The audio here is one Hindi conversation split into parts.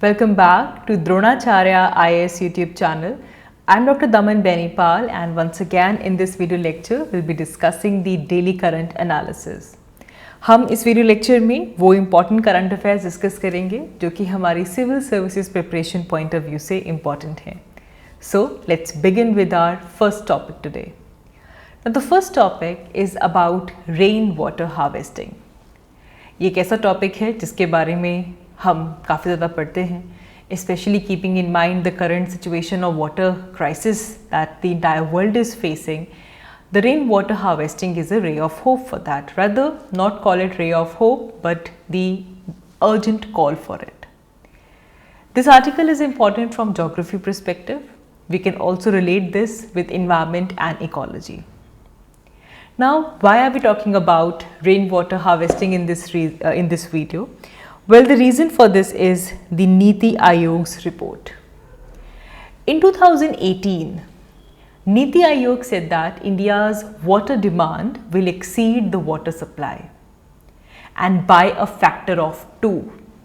Welcome back to Dronacharya IAS YouTube channel. I'm Dr. Daman Benipal, and once again in this video lecture we'll be discussing the daily current analysis. हम इस वीडियो लेक्चर में वो इम्पॉर्टेंट करंट अफेयर्स डिस्कस करेंगे जो कि हमारी civil services preparation point of view से इम्पॉर्टेंट हैं. So let's begin with our first topic today. Now the first topic is about rain water harvesting. ये एक ऐसा टॉपिक है जिसके बारे में हम काफ़ी ज़्यादा पढ़ते हैं, especially keeping in mind the current situation of water crisis that the entire world is facing. The rainwater harvesting is a ray of hope for that. Rather, not call it ray of hope, but the urgent call for it. This article is important from geography perspective. We can also relate this with environment and ecology. Now, why are we talking about rainwater harvesting in this video? Well, the reason for this is the Niti Aayog's report. In 2018, Niti Aayog said that India's water demand will exceed the water supply, and by a factor of 2,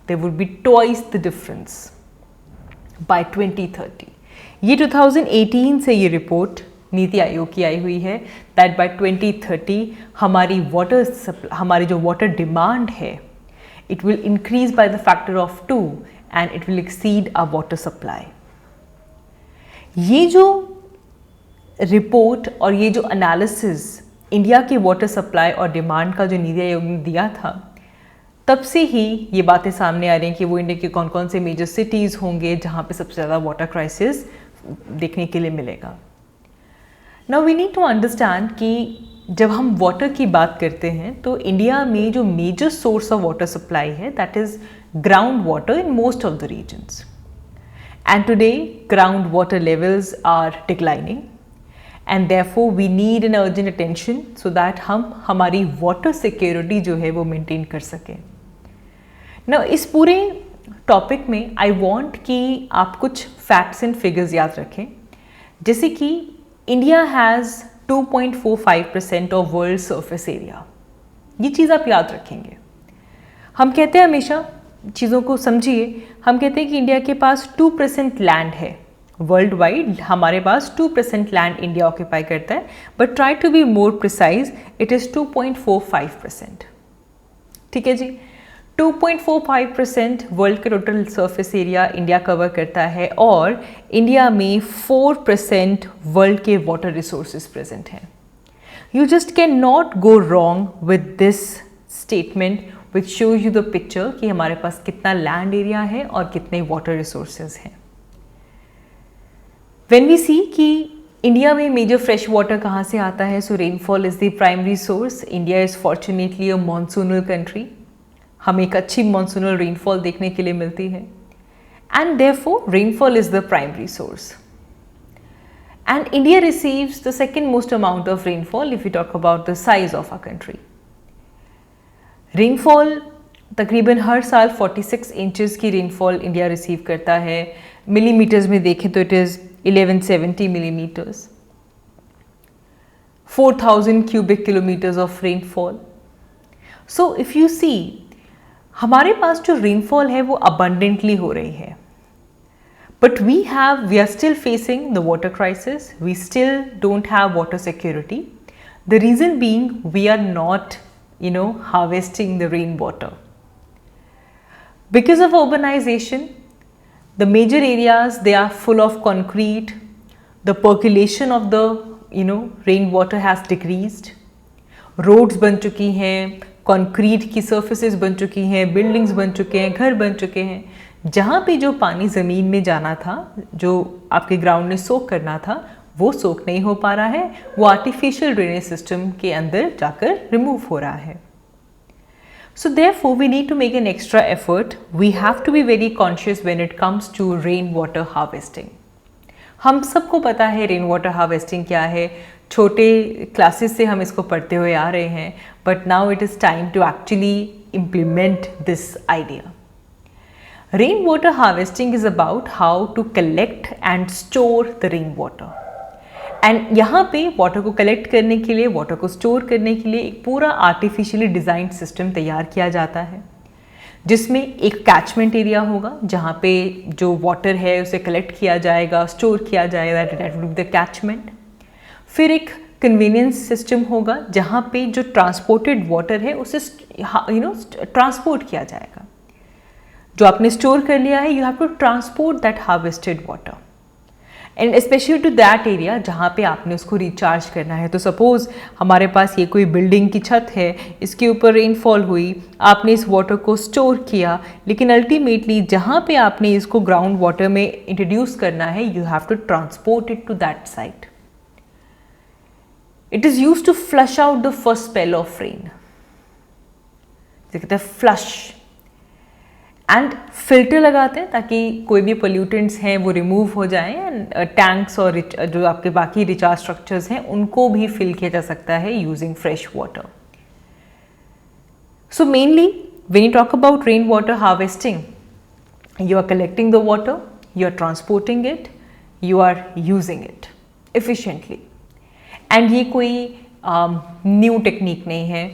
there would be twice the difference by 2030. ये 2018 से ये रिपोर्ट नीति आयोग की आई हुई है दैट बाय 2030 हमारी जो वाटर डिमांड है it will increase by the factor of 2 and it will exceed our water supply. ये जो रिपोर्ट और ये जो एनालिसिस इंडिया के वाटर सप्लाई और डिमांड का जो नीति आयोग ने दिया था, तब से ही ये बातें सामने आ रही हैं कि वो इंडिया के कौन कौन से मेजर सिटीज़ होंगे जहाँ पे सबसे ज़्यादा वाटर क्राइसिस देखने के लिए मिलेगा. Now we need to understand कि जब हम वाटर की बात करते हैं तो इंडिया में जो major source of water supply है that is ground water in most of the regions. And today ground water levels are declining and therefore we need an urgent attention so that हम हमारी वाटर सिक्योरिटी जो है वो मेंटेन कर सकें. ना इस पूरे टॉपिक में आई वांट कि आप कुछ फैक्ट्स एंड फिगर्स याद रखें, जैसे कि India has 2.45% of world surface area. ये चीज़ आप याद रखेंगे. हम कहते हैं हमेशा चीज़ों को समझिए, हम कहते हैं कि इंडिया के पास 2% लैंड है वर्ल्ड वाइड. हमारे पास 2% लैंड इंडिया ऑक्यूपाई करता है, but try to be more precise it is 2.45%. ठीक है जी, 2.45% वर्ल्ड के total surface area India cover करता है और इंडिया में 4% वर्ल्ड के वाटर रिसोर्सेज प्रेजेंट हैं. You just can not go wrong with this statement which shows you the picture कि हमारे पास कितना लैंड एरिया है और कितने वाटर रिसोर्सेज हैं. व्हेन वी सी कि इंडिया में मेजर फ्रेश वाटर कहाँ से आता है, so rainfall is the primary source. India is fortunately a monsoonal country. हमें एक अच्छी मॉनसूनल रेनफॉल देखने के लिए मिलती है and therefore rainfall is the primary source. And India receives the second most amount of rainfall if you talk about the size of our country. Rainfall तकरीबन हर साल 46 इंचेस की रेनफॉल इंडिया रिसीव करता है. मिलीमीटर्स में देखें तो it is 1170 millimetres, 4000 cubic kilometres of rainfall. So if you see, हमारे पास जो रेनफॉल है वो अबंडेंटली हो रही है, but we are still facing the water crisis. We still don't have water security. The reason being we are not harvesting the rain water. Because of urbanization, the major areas, they are full of concrete. The percolation of the rainwater has decreased. Roads बन चुकी हैं, कंक्रीट की सर्फेसेस बन चुकी हैं, बिल्डिंग्स बन चुके हैं, घर बन चुके हैं. जहाँ पे जो पानी ज़मीन में जाना था, जो आपके ग्राउंड ने सोक करना था, वो सोक नहीं हो पा रहा है, वो आर्टिफिशियल ड्रेनेज सिस्टम के अंदर जाकर रिमूव हो रहा है. So therefore we need to make an extra effort. We have to be very conscious when it comes to rainwater harvesting. हम सबको पता है रेन वाटर हार्वेस्टिंग क्या है, छोटे क्लासेस से हम इसको पढ़ते हुए आ रहे हैं, but now it is time to actually implement this idea. Rain water harvesting is about how to collect and store the rain water. And यहाँ पे वाटर को कलेक्ट करने के लिए, वाटर को स्टोर करने के लिए एक पूरा आर्टिफिशियली डिज़ाइंड सिस्टम तैयार किया जाता है. जिसमें एक कैचमेंट एरिया होगा जहाँ पे जो वाटर है उसे कलेक्ट किया जाएगा, स्टोर किया जाएगा, that will be the catchment. फिर एक कन्वीनियंस सिस्टम होगा जहाँ पे जो ट्रांसपोर्टेड वाटर है उसे ट्रांसपोर्ट किया जाएगा। जो आपने स्टोर कर लिया है, you have to transport that harvested water and specially to that area जहाँ पे आपने उसको रिचार्ज करना है। तो सपोज हमारे पास ये कोई बिल्डिंग की छत है, इसके ऊपर रेनफॉल हुई, आपने इस वाटर को स्टोर किया, लेकिन अल्टीमेटली जहाँ पे आपने इसको ग्राउंड वाटर में इंट्रोड्यूस करना है, you have to transport it to that site. It is use to flush out the first spell of rain, कहते हैं फ्लश, एंड फिल्टर लगाते हैं ताकि कोई भी पोल्यूटेंट्स हैं वो रिमूव हो जाएं, एंड टैंक्स और जो आपके बाकी रिचार्ज स्ट्रक्चर्स हैं उनको भी फिल किया जा सकता है using fresh water. So mainly when you talk about rain water harvesting, you are collecting the water, you are transporting it, you are using it efficiently, and ये कोई न्यू टेक्निक नहीं है।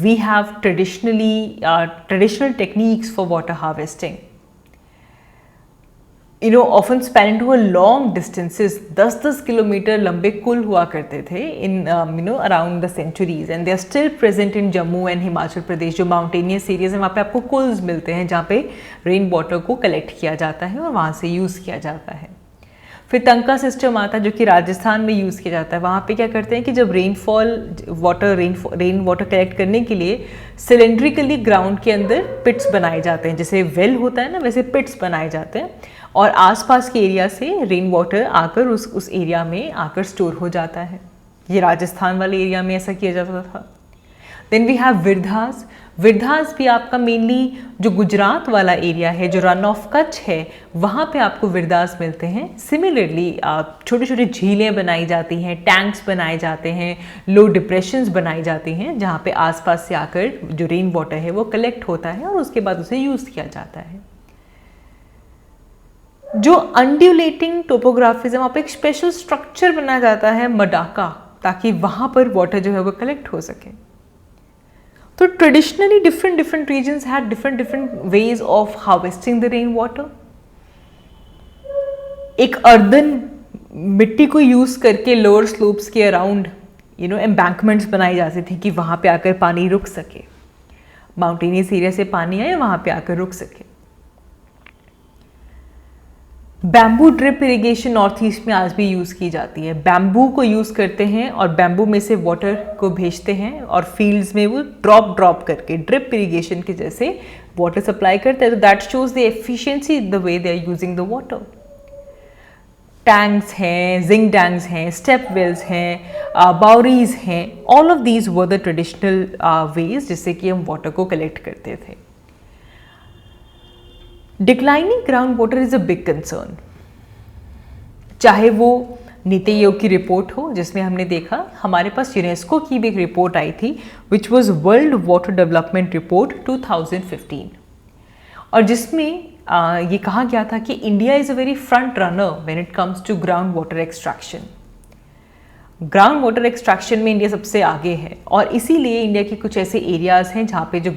We have traditional techniques for water harvesting. Often span into a long distances, 10-10 kilometre लंबे कुल हुआ करते थे in around the centuries, and they are still present in Jammu and Himachal Pradesh. जो माउंटेनियस एरियाज हैं वहाँ पे आपको कुल्स मिलते हैं जहाँ पे रेन वाटर को कलेक्ट किया जाता है और वहाँ से यूज़ किया जाता है। फिर तंका सिस्टम आता है जो कि राजस्थान में यूज़ किया जाता है। वहाँ पे क्या करते हैं कि जब रेन वाटर कलेक्ट करने के लिए सिलेंड्रिकली ग्राउंड के अंदर पिट्स बनाए जाते हैं, जैसे वेल होता है ना वैसे पिट्स बनाए जाते हैं, और आसपास के एरिया से रेन वाटर आकर उस एरिया में आकर स्टोर हो जाता है। ये राजस्थान वाले एरिया में ऐसा किया जाता था। देन वी हैव विरधास। विरधास भी आपका मेनली जो गुजरात वाला एरिया है, जो रन ऑफ कच्छ है, वहाँ पे आपको विरधास मिलते हैं। सिमिलरली छोटी छोटी झीलें बनाई जाती हैं, टैंक्स बनाए जाते हैं, लो डिप्रेशंस बनाई जाती हैं जहाँ पे आसपास से आकर जो रेन वाटर है वो कलेक्ट होता है और उसके बाद उसे यूज़ किया जाता है। जो अनड्यूलेटिंग टोपोग्राफीज है वहाँ पे एक स्पेशल स्ट्रक्चर बनाया जाता है मडाका, ताकि वहाँ पर वाटर जो है वो कलेक्ट हो सके। तो traditionally different regions had different ways of harvesting the rain water. एक अर्दन मिट्टी को यूज करके लोअर स्लोप्स के अराउंड एम्बैंकमेंट्स बनाई जाती थी कि वहाँ पे आकर पानी रुक सके, माउंटेनियस एरिया से पानी आए वहाँ पे आकर रुक सके। Bamboo drip irrigation north east में आज भी यूज़ की जाती है। बैम्बू को यूज़ करते हैं और बैम्बू में से वाटर को भेजते हैं और फील्ड्स में वो ड्रॉप करके ड्रिप इरिगेशन के जैसे वाटर सप्लाई करते हैं। तो that shows the efficiency the way they are using the water. Tanks हैं, जिंक टैंक्स हैं, स्टेप वेल्स हैं, बाउरीज हैं, all of these were the traditional ways जिससे कि हम वाटर को कलेक्ट करते थे। Declining ground water is a big concern, चाहे वो नीति आयोग की रिपोर्ट हो जिसमें हमने देखा, हमारे पास यूनेस्को की भी एक रिपोर्ट आई थी which was world water development report 2015, और जिसमें ये कहा गया था कि India is a very front runner when it comes to ground water extraction. Ground water extraction में इंडिया सबसे आगे है, और इसीलिए इंडिया के कुछ ऐसे एरियाज़ हैं जहाँ पे जो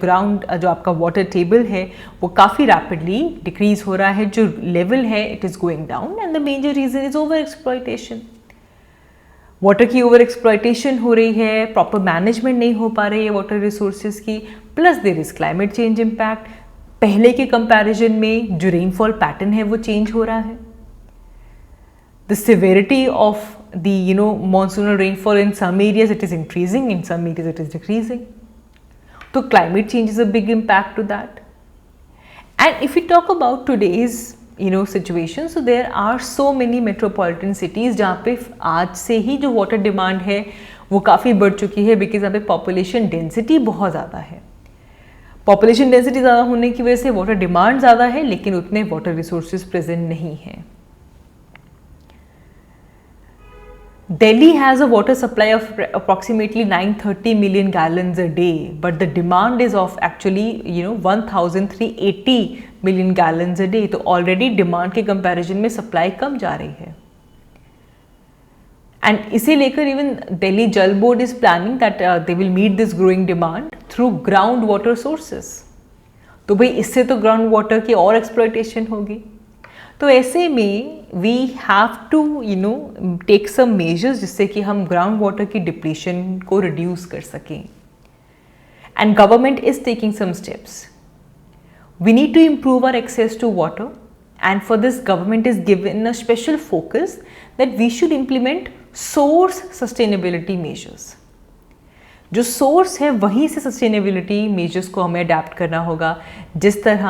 आपका वाटर टेबल है वो काफ़ी रैपिडली डिक्रीज हो रहा है, जो लेवल है it is going down, and the major reason is over exploitation. Water की ओवर एक्सप्लॉयटेशन हो रही है, प्रॉपर मैनेजमेंट नहीं हो पा रही है वाटर रिसोर्सेज की, plus there is climate change impact. पहले के कंपैरिजन में जो रेनफॉल पैटर्न है वो चेंज हो रहा है। The severity of the monsoonal rainfall in some areas it is increasing, in some areas it is decreasing. So climate change is a big impact to that. And if we talk about today's situation, so there are so many metropolitan cities जहाँ पे आज से ही जो water demand है वो काफ़ी बढ़ चुकी है, because यहाँ पे population density बहुत ज़्यादा है। Population density ज़्यादा होने की वजह से water demand ज़्यादा है, लेकिन उतने water resources present नहीं हैं। Delhi has a water supply of approximately 930 million gallons a day, but the demand is of actually 1380 million gallons a day. तो already demand के comparison में supply कम जा रही है, and इसे लेकर even Delhi Jal Board is planning that they will meet this growing demand through ground water sources. तो भाई इससे तो ग्राउंड वाटर की और एक्सप्लॉयटेशन होगी। तो ऐसे में we have to take some measures जिससे कि हम ग्राउंड वाटर की डिप्लीशन को रिड्यूस कर सकें। And government is taking some steps. We need to improve our access to water, and for this government is given a special focus that we should implement source sustainability measures. जो सोर्स है वहीं से सस्टेनेबिलिटी मेजर्स को हमें अडेप्ट करना होगा, जिस तरह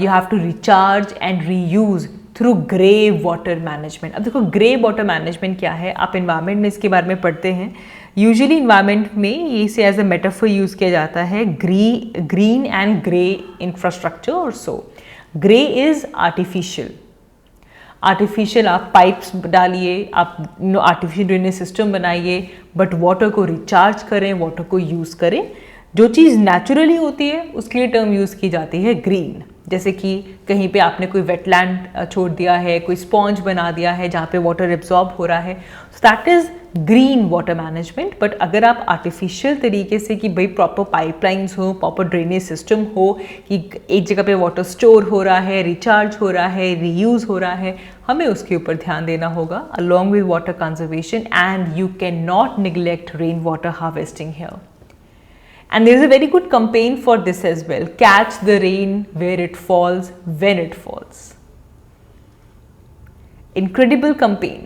you have to recharge and reuse through grey water management. अब देखो ग्रे वाटर मैनेजमेंट क्या है, आप इन्वायरमेंट में इसके बारे में पढ़ते हैं। यूजुअली इन्वायरमेंट में ये इसे एज अ मेटाफर यूज़ किया जाता है, ग्रीन एंड ग्रे इंफ्रास्ट्रक्चर और सो। ग्रे इज़ आर्टिफिशियल आप पाइप्स डालिए, आप आर्टिफिशियल ड्रेनेज सिस्टम बनाइए, बट वाटर को रिचार्ज करें, वाटर को यूज़ करें। जो चीज़ नेचुरली होती है उसके लिए टर्म यूज़ की जाती है ग्रीन। जैसे कि कहीं पे आपने कोई वेटलैंड छोड़ दिया है, कोई स्पॉन्ज बना दिया है जहाँ पे वाटर एब्जॉर्ब हो रहा है, so that is green water management. But अगर आप आर्टिफिशियल तरीके से कि भाई प्रॉपर पाइपलाइंस हो, प्रॉपर ड्रेनेज सिस्टम हो, कि एक जगह पे वाटर स्टोर हो रहा है, रिचार्ज हो रहा है, रीयूज़ हो रहा है, हमें उसके ऊपर ध्यान देना होगा along with water conservation. And you can not neglect rain water harvesting here. And there is a very good campaign for this as well. Catch the rain where it falls, when it falls. Incredible campaign.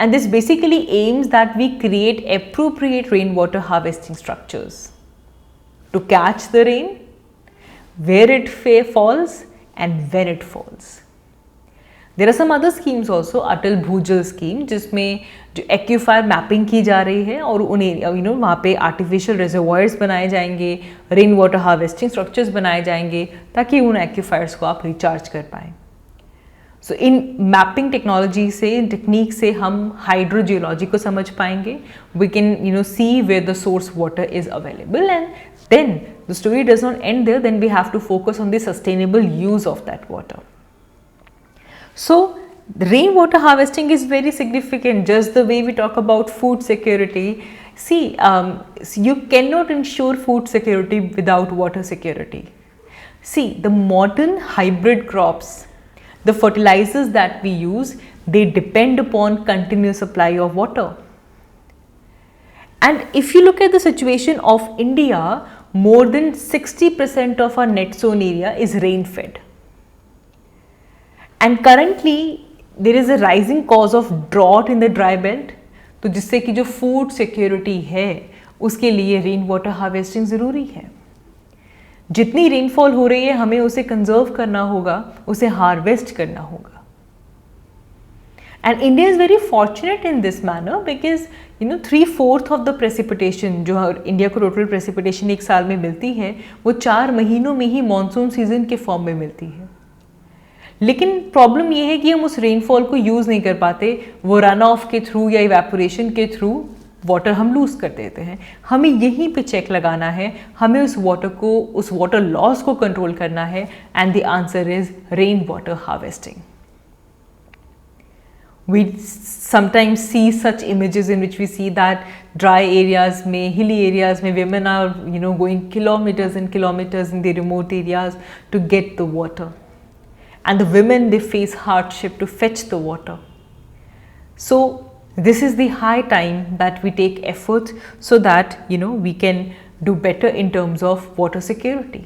And this basically aims that we create appropriate rainwater harvesting structures to catch the rain, where it falls and when it falls. There are some other schemes also, अटल भूजल स्कीम, जिसमें जो एक्यूफायर मैपिंग की जा रही है और उन्हें वहाँ पे आर्टिफिशियल रिजर्वायर्स बनाए जाएंगे, रेन वाटर हार्वेस्टिंग स्ट्रक्चर्स बनाए जाएंगे ताकि उन एक्यूफायर्स को आप रिचार्ज कर पाएँ। सो इन मैपिंग टेक्नोलॉजी से, इन टेक्निक से हम हाइड्रोजियोलॉजी को समझ पाएंगे। We can see where the source water is available, and then the story does not end there, then we have to focus on the sustainable use of that water. So rainwater harvesting is very significant, just the way we talk about food security. See, you cannot ensure food security without water security. See, the modern hybrid crops, the fertilizers that we use, they depend upon continuous supply of water. And if you look at the situation of India, more than 60% of our net sown area is rain fed. And currently there is a rising cause of drought in the dry belt, तो जिससे कि जो फूड सिक्योरिटी है उसके लिए रेन वाटर हार्वेस्टिंग ज़रूरी है. जितनी रेनफॉल हो रही है हमें उसे कंजर्व करना होगा, उसे हार्वेस्ट करना होगा. And India is very fortunate in this manner because 3/4 of the precipitation, जो इंडिया को टोटल प्रेसिपिटेशन एक साल में मिलती है, वो 4 महीनों में ही मानसून सीजन के फॉर्म में मिलती है. लेकिन प्रॉब्लम ये है कि हम उस रेनफॉल को यूज़ नहीं कर पाते, वो रन ऑफ के थ्रू या इवेपोरेशन के थ्रू वाटर हम लूज़ कर देते हैं. हमें यहीं पे चेक लगाना है, हमें उस वाटर लॉस को कंट्रोल करना है, and the answer is rain water harvesting. We sometimes see such images in which we see that dry areas में, hilly areas में women are going kilometers and kilometers in the remote areas to get the water. And the women, they face hardship to fetch the water. So this is the high time that we take efforts so that we can do better in terms of water security.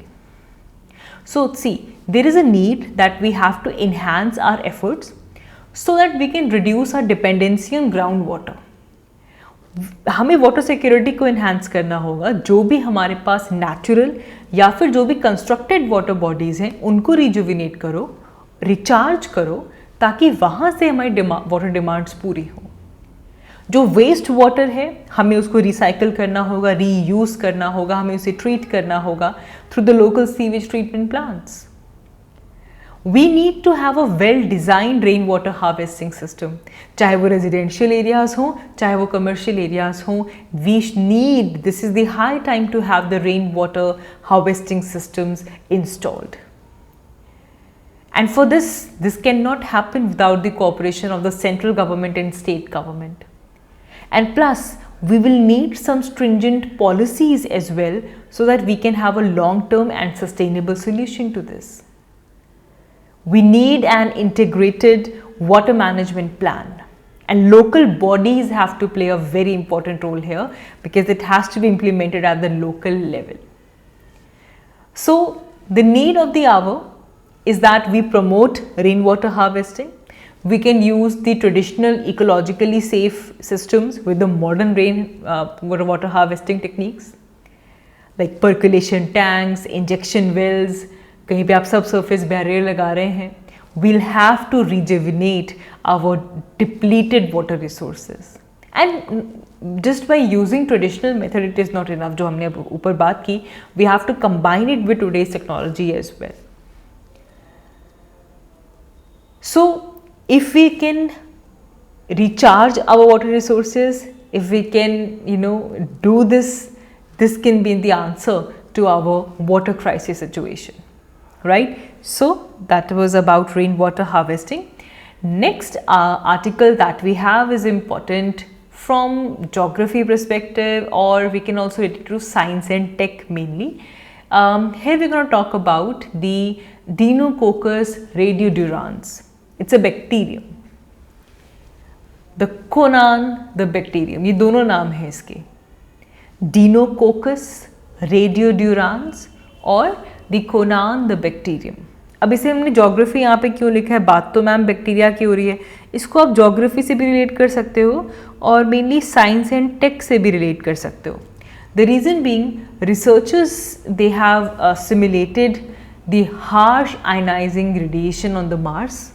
So see, there is a need that we have to enhance our efforts so that we can reduce our dependency on groundwater. हमें वाटर सिक्योरिटी को इन्हांस करना होगा. जो भी हमारे पास नेचुरल या फिर जो भी कंस्ट्रक्टेड वाटर बॉडीज़ हैं उनको रिजुविनेट करो, रिचार्ज करो, ताकि वहाँ से हमारी वाटर डिमांड्स पूरी हो. जो वेस्ट वाटर है हमें उसको रिसाइकल करना होगा, रीयूज़ करना होगा, हमें उसे ट्रीट करना होगा through the local sewage treatment plants. We need to have a well designed rain water harvesting system, चाहे वो रेजिडेंशियल एरियाज़ हों, चाहे वो कमर्शियल एरियाज़ हों. This is the high time to have the rain water harvesting systems installed. And for this cannot happen without the cooperation of the central government and state government. And plus, we will need some stringent policies as well so that we can have a long-term and sustainable solution to this. We need an integrated water management plan, and local bodies have to play a very important role here because it has to be implemented at the local level. So the need of the hour is that we promote rainwater harvesting. We can use the traditional ecologically safe systems with the modern water harvesting techniques like percolation tanks, injection wells. कहीं पे आप subsurface barrier लगा रहे हैं. We'll have to rejuvenate our depleted water resources. And just by using traditional method, it is not enough. जो हमने अब ऊपर बात की, we have to combine it with today's technology as well. So if we can recharge our water resources, if we can, do this, this can be the answer to our water crisis situation, right? So that was about rainwater harvesting. Next article that we have is important from geography perspective, or we can also relate it to science and tech mainly. Here we're going to talk about the Deinococcus radiodurans. It's a bacterium. The Conan the bacterium, ये दोनों नाम है इसके, Deinococcus radiodurans और the Conan the bacterium. अब इसे हमने ज्योग्राफी यहाँ पे क्यों लिखा है, बात तो मैम बैक्टीरिया की हो रही है, इसको आप ज्योग्राफी से भी रिलेट कर सकते हो और मेनली साइंस एंड टेक से भी रिलेट कर सकते हो. The reason being, researchers they have simulated the harsh ionizing radiation on the Mars,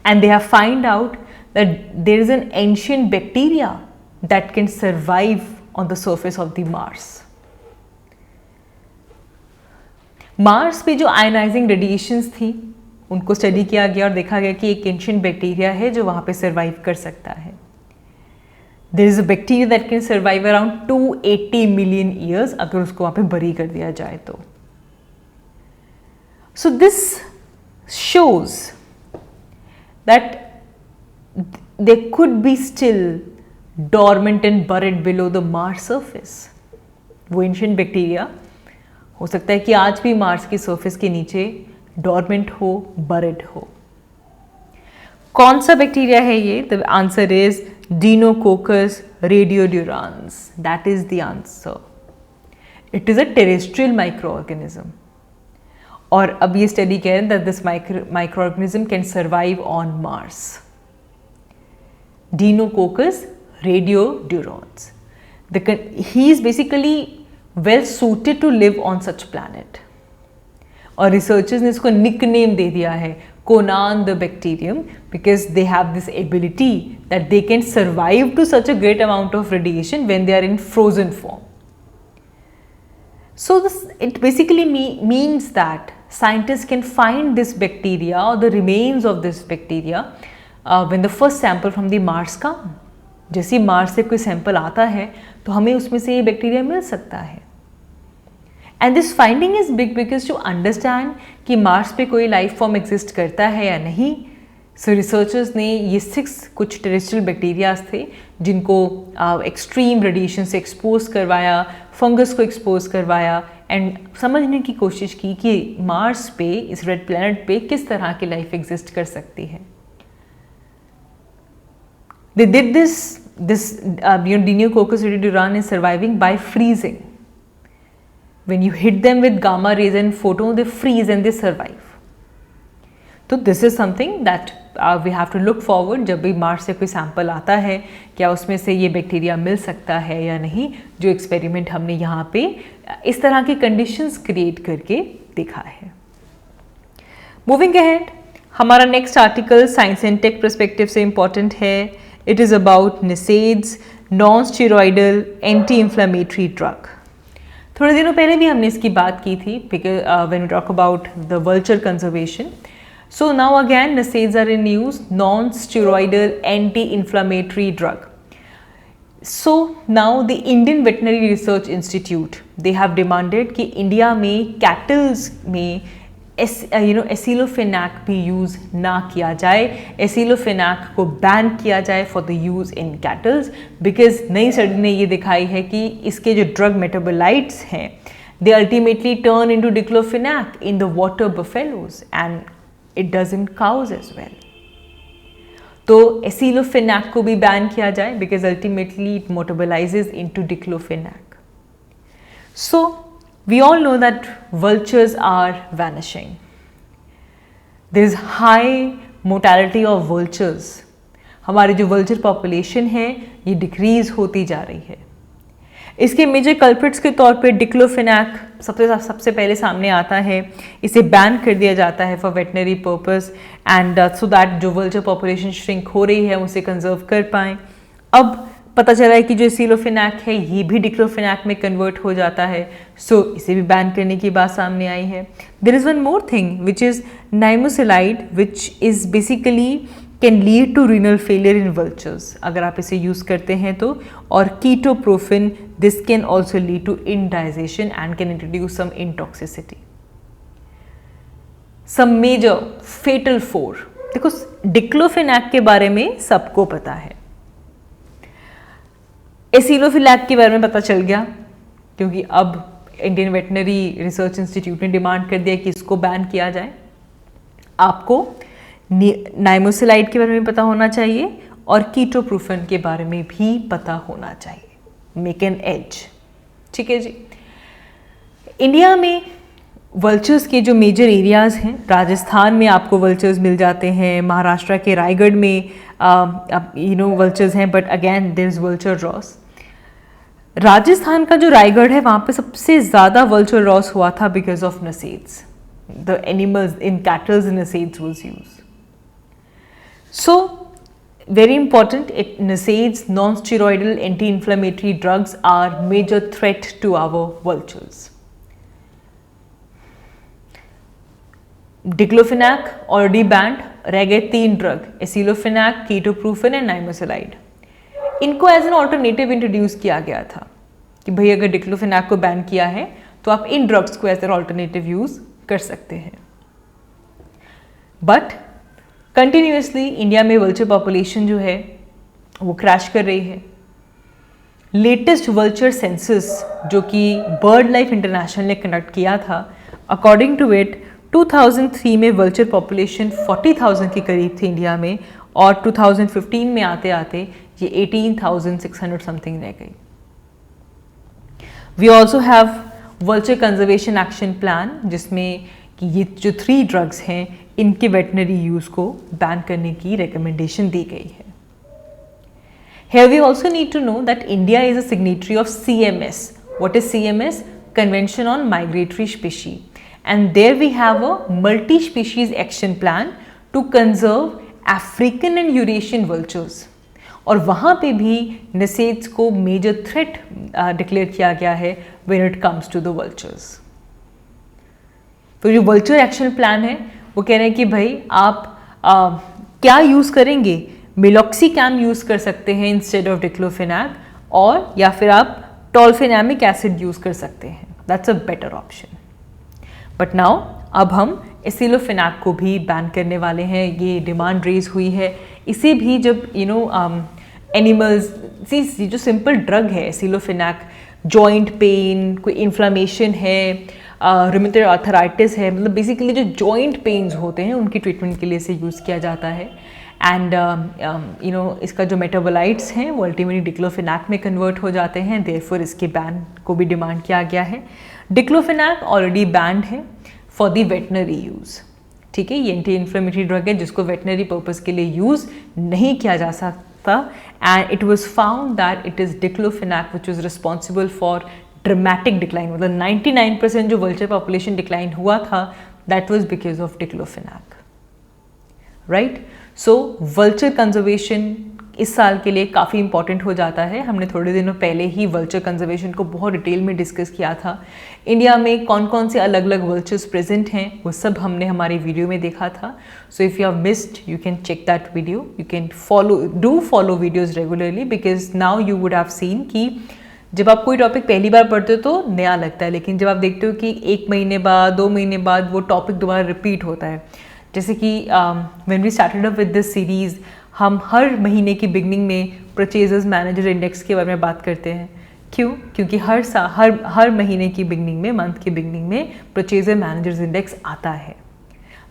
and they have found out that there is an ancient bacteria that can survive on the surface of the Mars. Mars पे जो आयनाइजिंग रेडिएशंस थी उनको स्टडी किया गया और देखा गया कि एक एंशिएंट बैक्टीरिया है जो वहाँ पे सर्वाइव कर सकता है. There is a bacteria that can survive around 280 million years अगर उसको वहाँ पे बरी कर दिया जाए तो. So this shows that there could be still dormant and buried below the Mars surface. वो एंशिएंट बैक्टीरिया हो सकता है कि आज भी मार्स की सरफेस के नीचे डॉर्मेंट हो, बरिड हो. कौन सा बैक्टीरिया है ये? The answer is Deinococcus radiodurans. That is the answer. It is a terrestrial microorganism. और अब ये स्टडी कह रहे हैं that this microorganism can survive on Mars. Deinococcus radiodurans. He is basically well suited to live on such planet. और researchers ने इसको nickname दे दिया है Conan the bacterium because they have this ability that they can survive to such a great amount of radiation when they are in frozen form. So it basically means that scientists can find this bacteria or the remains of this bacteria when the first sample from the Mars come. जैसे मार्स से कोई सैंपल आता है तो हमें उसमें से ये बैक्टीरिया मिल सकता है. And this finding is big because to understand कि मार्स पे कोई लाइफ फॉर्म एग्जिस्ट करता है या नहीं. सो रिसर्चर्स ने ये 6 कुछ टेरेस्ट्रियल बैक्टीरियाज थे जिनको एक्सट्रीम रेडिएशन से एक्सपोज करवाया, फंगस को एक्सपोज करवाया एंड समझने की कोशिश की कि मार्स पे, इस रेड प्लैनेट पे किस तरह की लाइफ एग्जिस्ट कर सकती है. They did this Deinococcus radiodurans is surviving by freezing. When you hit them with gamma rays and photon, they freeze and they survive. So this is something that we have to look forward. जब भी मार्स से कोई सैंपल आता है क्या उसमें से ये बैक्टीरिया मिल सकता है या नहीं, जो एक्सपेरिमेंट हमने यहाँ पे इस तरह की कंडीशंस क्रिएट करके देखा है. मूविंग अहेड, हमारा next article science and tech perspective से इम्पॉर्टेंट है. It is about NSAIDs, non-steroidal anti-inflammatory drug. थोड़े दिनों पहले भी हमने इसकी बात की थी when we talk about the vulture conservation. So now again NSAIDs are in use, non-steroidal anti-inflammatory drug. So now the Indian Veterinary Research Institute, they have demanded कि इंडिया में कैटल्स में एसिलोफेनैक भी यूज़ ना किया जाए, एसिलोफेनैक को बैन किया जाए for the use in kettles, because नई स्टडी ने ये दिखाई है कि इसके जो ड्रग मेटाबोलाइट्स हैं they ultimately turn into diclofenac in the water buffaloes and it does in cows as well. तो एसिलोफेनैक को भी बैन किया जाए because ultimately it metabolizes into diclofenac. So we all know that vultures are vanishing. There is high mortality of vultures. हमारी जो vulture population है ये decrease होती जा रही है. इसके मेजर कल्प्रिट्स के तौर पे डिक्लोफेनैक सबसे पहले सामने आता है. इसे बैन कर दिया जाता है for veterinary purpose and so that जो वल्चर पॉपुलेशन श्रिंक हो रही है उसे कंजर्व कर पाएँ. अब पता चला है कि जो एसिलोफेनैक है ये भी डिक्लोफेनैक में कन्वर्ट हो जाता है, सो इसे भी बैन करने की बात सामने आई है. There is one more thing which is nimesulide which is basically can lead to renal failure in vultures अगर आप इसे यूज़ करते हैं तो, और ketoprofen this can also lead to indigestion and can introduce some intoxicity. Some major fatal for. देखो डिक्लोफेनैक के बारे में सबको पता है, एसिलोफिलैक के बारे में पता चल गया क्योंकि अब इंडियन वेटनरी रिसर्च इंस्टीट्यूट ने डिमांड कर दिया कि इसको बैन किया जाए. आपको नाइमोसिलाइड के बारे में पता होना चाहिए और कीटोप्रोफिन के बारे में भी पता होना चाहिए. Make an edge. ठीक है जी. इंडिया में वल्चर्स के जो मेजर एरियाज़ हैं, राजस्थान में आपको वल्चर्स मिल जाते हैं, महाराष्ट्र के रायगढ़ में वल्चर्स हैं, but again there is vulture ross. Rajasthan का जो रायगढ़ है वहाँ पे सबसे ज़्यादा वल्चर रॉस हुआ था because of NSAIDs. The animals in cattles NSAIDs was used. So, very important, NSAIDs, non-steroidal anti-inflammatory drugs are major threat to our vultures. Diclofenac already banned, रह गए 3 ड्रग, एसिलोफेनैक, कीटोप्रोफिन एंड नाइमोसिलाइड. इनको एज एन ऑल्टरनेटिव इंट्रोड्यूस किया गया था कि भाई अगर डिक्लोफेनैक को बैन किया है तो आप इन ड्रग्स को एज एन ऑल्टरनेटिव यूज कर सकते हैं. बट कंटिन्यूसली इंडिया में वल्चर पॉपुलेशन जो है वो क्रैश कर रही है. लेटेस्ट वल्चर सेंसस जो कि बर्ड लाइफ इंटरनेशनल ने कंडक्ट किया था, अकॉर्डिंग टू इट 2003 में वल्चर पॉपुलेशन 40,000 के करीब थी इंडिया में, और 2015 में आते आते ये 18,600 समथिंग रह गई. We also have vulture conservation action plan जिसमें कि ये जो 3 ड्रग्स हैं इनके वेटनरी यूज़ को बैन करने की रिकमेंडेशन दी गई है. Here we also need to know that India is a signatory of CMS. What is CMS? Convention on Migratory Species. And there we have a multi-species action plan to conserve African and Eurasian vultures. और वहाँ पे भी नसेड्स को मेजर थ्रेट डिक्लेयर किया गया है when it comes to the vultures. तो जो वल्चर एक्शन प्लान है वो कह रहे हैं कि भाई आप क्या यूज़ करेंगे, मिलॉक्सीकैम यूज़ कर सकते हैं इंस्टेड ऑफ डिक्लोफेनैक, और या फिर आप टॉल्फेनामिक एसिड यूज़ कर सकते हैं. That's a better option. But now अब हम एसिलोफेनैक को भी बैन करने वाले हैं. ये डिमांड रेज हुई है. इसे भी जब एनिमल्स ये जो सिंपल ड्रग है एसिलोफेनैक, जॉइंट पेन, कोई इन्फ्लामेशन है, रूमेटॉइड आर्थराइटिस है, मतलब बेसिकली जो जॉइंट पेन्स होते हैं उनकी ट्रीटमेंट के लिए इसे यूज़ किया जाता है. एंड इसका जो मेटाबोलाइट्स हैं वो अल्टीमेटली डिक्लोफेनैक में कन्वर्ट हो जाते हैं. देयरफॉर इसके बैन को भी डिमांड किया गया है. डिक्लोफेनैक ऑलरेडी बैंड है फॉर द वेटनरी यूज़. ठीक है, ये एंटी इन्फ्लेमेटरी ड्रग है जिसको वेटनरी पर्पज़ के लिए यूज़ नहीं किया जा सकता. And it was found that it is diclofenac which is responsible for dramatic decline. मतलब 99% जो वल्चर पॉपुलेशन डिक्लाइन हुआ था that was because of diclofenac. Right. So vulture conservation इस साल के लिए काफ़ी इंपॉर्टेंट हो जाता है. हमने थोड़े दिनों पहले ही वल्चर कंजर्वेशन को बहुत डिटेल में डिस्कस किया था. इंडिया में कौन कौन से अलग अलग वल्चर्स प्रेजेंट हैं वो सब हमने हमारी वीडियो में देखा था. So if you have missed you can check that video. You can follow videos regularly because now you would have seen कि जब आप कोई टॉपिक पहली बार पढ़ते हो तो नया लगता है, लेकिन जब आप देखते हो कि 1 महीने बाद 2 महीने बाद वो टॉपिक दोबारा रिपीट होता है, जैसे कि when we started up with this series, हम हर महीने की बिगनिंग में परचेजर्स मैनेजर इंडेक्स के बारे में बात करते हैं। क्यों? क्योंकि हर महीने की बिगनिंग में, मंथ की बिगनिंग में परचेजर मैनेजर्स इंडेक्स आता है,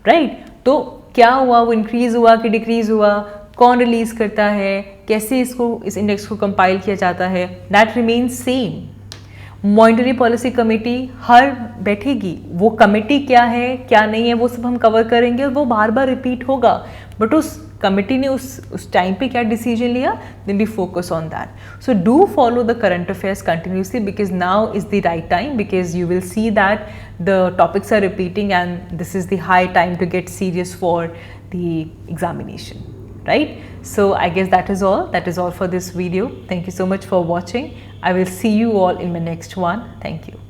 राइट? तो क्या हुआ, वो इंक्रीज़ हुआ कि डिक्रीज़ हुआ, कौन रिलीज़ करता है, कैसे इस इंडेक्स को कंपाइल किया जाता है, that remains same. Monetary policy committee हर बैठेगी, वो कमेटी क्या है क्या नहीं है वो सब हम कवर करेंगे, और वो बार बार रिपीट होगा, बट उस कमेटी ने उस टाइम पे क्या डिसीजन लिया, then we focus on that. So do follow the current affairs continuously, because now is the right time, because you will see that the topics are repeating and this is the high time to get serious for the examination, right? So I guess that is all for this video. Thank you so much for watching. I will see you all in my next one. Thank you.